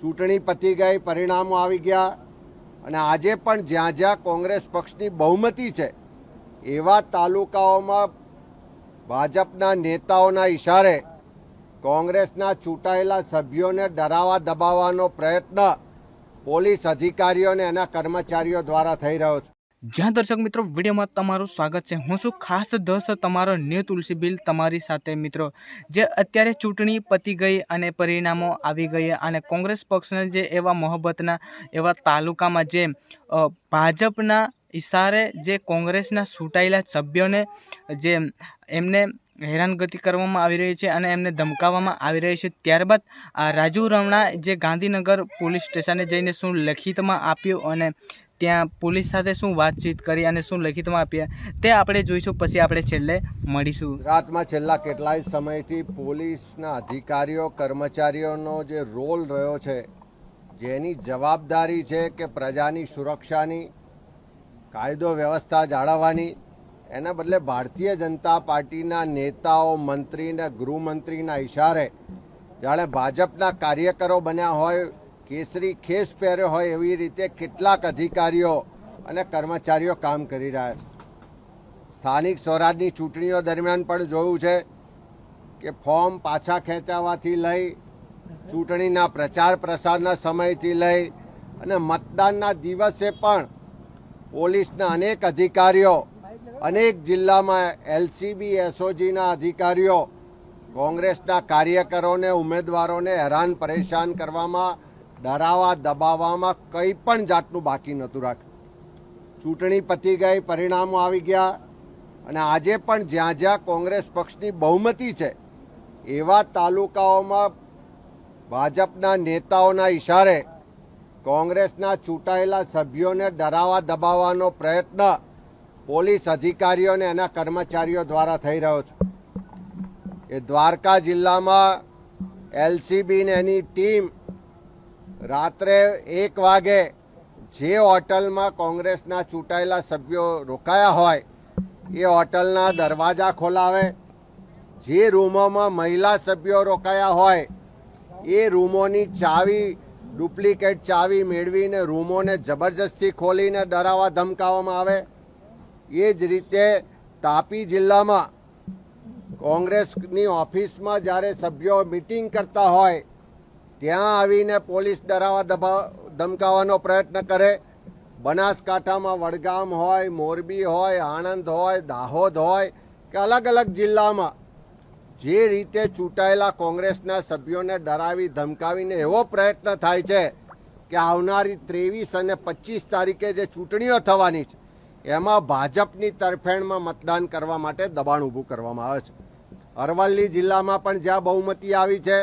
ચૂંટણી પતી ગઈ, પરિણામો આવી ગયા અને આજે પણ જ્યાં જ્યાં કોંગ્રેસ પક્ષની બહુમતી છે એવા તાલુકાઓમાં ભાજપના નેતાઓના ઇશારે કોંગ્રેસના ચૂંટાયેલા સભ્યોને ડરાવવા દબાવવાનો પ્રયત્ન પોલીસ અધિકારીઓ અને એના કર્મચારીઓ દ્વારા થઈ રહ્યો છે। જ્યાં દર્શક મિત્રો વિડીયોમાં તમારું સ્વાગત છે। હું છું ખાસ દોસ્ત તમારો ન્યૂ તુલસી બિલ તમારી સાથે મિત્રો, જે અત્યારે ચૂંટણી પતી ગઈ અને પરિણામો આવી ગયા અને કોંગ્રેસ પક્ષના જે એવા મોહબ્બતના એવા તાલુકામાં જે ભાજપના ઇશારે જે કોંગ્રેસના ચૂંટાયેલા સભ્યોને જે એમને હેરાનગતિ કરવામાં આવી રહી છે અને એમને ધમકાવવામાં આવી રહી છે। ત્યારબાદ રાજુ રમણા જે ગાંધીનગર પોલીસ સ્ટેશને જઈને શું લેખિતમાં આપ્યું અને ત્યાં પોલીસ સાથે શું વાતચીત કરી અને શું લેખિતમાં આપ્યા તે આપણે જોઈશું, પછી આપણે છેલ્લે મળીશું। ગુજરાતમાં છેલ્લા કેટલાય સમયથી પોલીસના અધિકારીઓ કર્મચારીઓનો જે રોલ રહ્યો છે, જેની જવાબદારી છે કે પ્રજાની સુરક્ષાની, કાયદો વ્યવસ્થા જાળવવાની, એના બદલે ભારતીય જનતા પાર્ટીના નેતાઓ, મંત્રી ને ગૃહમંત્રીના ઇશારે જાણે ભાજપના કાર્યકરો બન્યા હોય, કેસરી ખેસ પહેર્યો હોય એવી રીતે કેટલાક અધિકારીઓ અને કર્મચારીઓ કામ કરી રહ્યા છે। સ્થાનિક સ્વરાજની ચૂંટણીઓ દરમિયાન પણ જોયું છે કે ફોર્મ પાછા ખેંચાવાથી લઈ, ચૂંટણીના પ્રચાર પ્રસારના સમયથી લઈ અને મતદાનના દિવસે પણ પોલીસના અનેક અધિકારીઓ, અનેક જિલ્લામાં એલસીબી એસઓજીના અધિકારીઓ કોંગ્રેસના કાર્યકરોને, ઉમેદવારોને હેરાન પરેશાન કરવામાં, ડરાવવા દબાવવામાં કંઈ પણ જાતનું બાકી નહોતું રાખ્યું। ચૂંટણી પતી ગઈ, પરિણામો આવી ગયા અને આજે પણ જ્યાં જ્યાં કોંગ્રેસ પક્ષની બહુમતી છે એવા તાલુકાઓમાં ભાજપના નેતાઓના ઇશારે કોંગ્રેસના ચૂંટાયેલા સભ્યોને ડરાવવા દબાવવાનો પ્રયત્ન પોલીસ અધિકારીઓ અને એના કર્મચારીઓ દ્વારા થઈ રહ્યો છે। એ દ્વારકા જિલ્લામાં એલસીબી ને એની ટીમ રાત્રે 1 વાગે જે હોટલમાં કોંગ્રેસના ચૂંટાયેલા સભ્યો રોકાયા હોય એ હોટલના દરવાજા ખોલાવે, જે રૂમોમાં મહિલા સભ્યો રોકાયા હોય એ રૂમોની ચાવી, ડુપ્લિકેટ ચાવી મેળવીને રૂમોને જબરજસ્તી ખોલીને ડરાવવા ધમકાવવામાં આવે। એ જ રીતે તાપી જિલ્લામાં કોંગ્રેસની ઓફિસમાં જ્યારે સભ્યો મિટિંગ કરતા હોય ત્યાં આવીને પોલીસ ડરાવવા ધમકાવવાનો પ્રયત્ન કરે। બનાસકાંઠામાં વડગામ હોય, મોરબી હોય, આણંદ હોય, દાહોદ હોય કે અલગ અલગ જિલ્લામાં જે રીતે ચૂંટાયેલા કોંગ્રેસના સભ્યોને ડરાવી ધમકાવીને એવો પ્રયત્ન થાય છે કે આવનારી 23 અને 25 તારીખે જે ચૂંટણીઓ થવાની છે એમાં ભાજપની તરફેણમાં મતદાન કરવા માટે દબાણ ઊભું કરવામાં આવે છે। અરવલ્લી જિલ્લામાં પણ જ્યાં બહુમતી આવી છે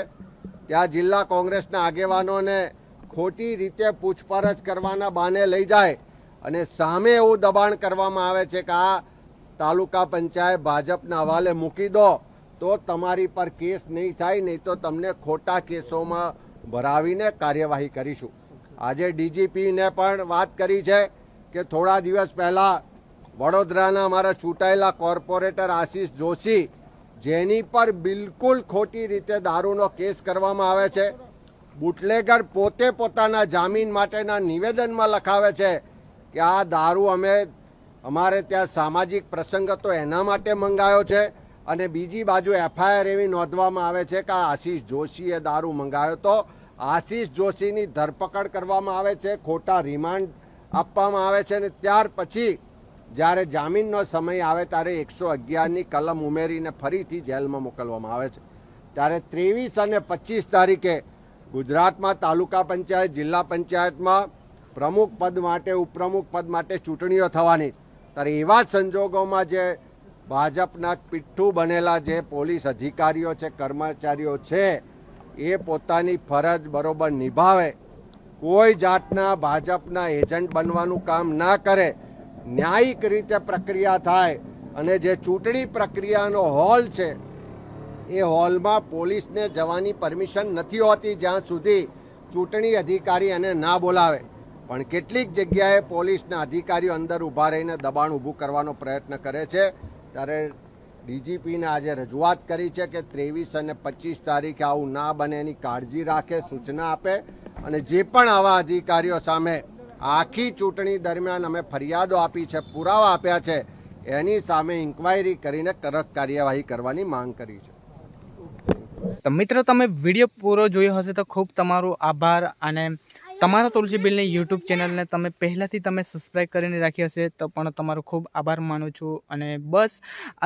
ત્યાં જિલ્લા કોંગ્રેસના આગેવાનોને ખોટી રીતે પૂછપરછ કરવાના બહાને લઈ જાય અને સામે એવું દબાણ કરવામાં આવે છે કે આ તાલુકા પંચાયત ભાજપના હવાલે મૂકી દો તો તમારી પર કેસ નહીં થાય, નહીં તો તમને ખોટા કેસોમાં ભરાવીને કાર્યવાહી કરીશું। આજે ડીજીપીને પણ વાત કરી છે કે થોડા દિવસ પહેલાં વડોદરાના અમારા ચૂંટાયેલા કોર્પોરેટર આશીષ જોશી, જેની પર બિલકુલ ખોટી રીતે દારૂનો કેસ કરવામાં આવે છે, બુટલેગર પોતે પોતાના જામીન માટેના નિવેદનમાં લખાવે છે કે આ દારૂ અમારે ત્યાં સામાજિક પ્રસંગ હતો એના માટે મંગાયો છે અને બીજી બાજુ એફઆઈઆર એવી નોંધવામાં આવે છે કે આશીષ જોશીએ દારૂ મંગાવ્યો તો આશીષ જોશીની ધરપકડ કરવામાં આવે છે, ખોટા રિમાન્ડ આપવામાં આવે છે અને ત્યાર પછી જ્યારે જામીનનો સમય આવે ત્યારે 111ની કલમ ઉમેરીને ફરીથી જેલમાં મોકલવામાં આવે છે। ત્યારે 23 અને 25 તારીખે ગુજરાતમાં તાલુકા પંચાયત, જિલ્લા પંચાયતમાં પ્રમુખ પદ માટે, ઉપપ્રમુખ પદ માટે ચૂંટણીઓ થવાની, ત્યારે એવા સંજોગોમાં જે ભાજપના પિઠ્ઠું બનેલા જે પોલીસ અધિકારીઓ છે, કર્મચારીઓ છે એ પોતાની ફરજ બરોબર નિભાવે, કોઈ જાતના ભાજપના એજન્ટ બનવાનું કામ ના કરે, ન્યાયિક રીતે પ્રક્રિયા થાય અને જે ચૂંટણી પ્રક્રિયાનો હોલ છે એ હોલમાં પોલીસને જવાની પરમિશન નથી હોતી જ્યાં સુધી ચૂંટણી અધિકારી એને ના બોલાવે, પણ કેટલીક જગ્યાએ પોલીસના અધિકારીઓ અંદર ઊભા રહીને દબાણ ઊભું કરવાનો પ્રયત્ન કરે છે। ત્યારે ડીજીપીને આજે રજૂઆત કરી છે કે 23 અને 25 તારીખે આવું ના બને એની કાળજી રાખે, સૂચના આપે અને જે પણ આવા અધિકારીઓ સામે આખી ચૂંટણી દરમિયાન અમે ફરિયાદો આપી છે, પુરાવા આપ્યા છે, એની સામે ઇન્ક્વાયરી કરીને કડક કાર્યવાહી કરવાની માંગ કરી છે. તો મિત્રો તમે વિડીયો પૂરો જોયો હશે તો ખૂબ તમારો આભાર. અને તમારા તુલસી બિલની યુટ્યુબ ચેનલને તમે પહેલાંથી તમે સબસ્ક્રાઈબ કરીને રાખી હશે તો પણ તમારો ખૂબ આભાર માનું છું. અને બસ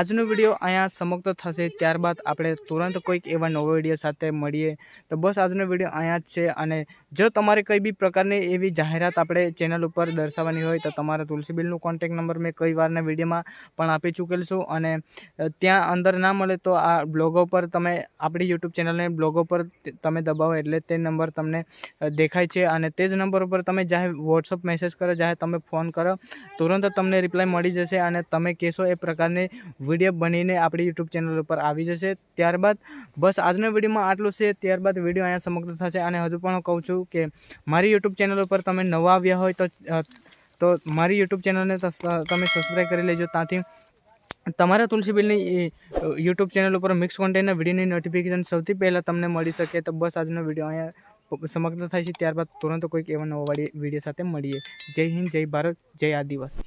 આજનો વિડીયો અહીંયા સમાપ્ત થશે, ત્યારબાદ આપણે તુરંત કોઈક એવા નવો વિડીયો સાથે મળીએ. તો બસ આજનો વિડીયો અહીંયા જ છે. અને જો તમારે કંઈ બી પ્રકારની એવી જાહેરાત આપણે ચેનલ ઉપર દર્શાવવાની હોય તો તમારા તુલસી બિલનું કોન્ટેક્ટ નંબર મેં કઈ વારના વિડીયોમાં પણ આપી ચૂકેલ છું. અને ત્યાં અંદર ના મળે તો આ બ્લોગો પર તમે આપણી યુટ્યુબ ચેનલને બ્લોગો પર તમે દબાવો એટલે તે નંબર તમને દેખાય છે. અને તે જ નંબર ઉપર તમે ચાહે વોટ્સઅપ મેસેજ કરો, ચાહે તમે ફોન કરો, તુરંત તમને રિપ્લાય મળી જશે. અને તમે કહેશો એ પ્રકારની વિડીયો બનીને આપણી યુટ્યુબ ચેનલ ઉપર આવી જશે. ત્યારબાદ બસ આજના વિડીયોમાં આટલું છે. ત્યારબાદ વિડીયો અહીંયા સમાપ્ત થશે. અને હજુ પણ હું કહું છું કે મારી યુટ્યુબ ચેનલ ઉપર તમે નવા આવ્યા હોય તો મારી યુટ્યુબ ચેનલને તમે સબસ્ક્રાઈબ કરી લેજો. ત્યાંથી તમારા તુલસી બિલની યુટ્યુબ ચેનલ ઉપર મિક્સ કોન્ટેન્ટના વિડીયોની નોટિફિકેશન સૌથી પહેલાં તમને મળી શકે. તો બસ આજનો વિડીયો અહીંયા સમાપ્ત થાય છે. ત્યારબાદ તુરંત કોઈક એવા નવા વિડીયો સાથે મળીએ. જય હિન્દ, જય ભારત, જય આદિવાસી.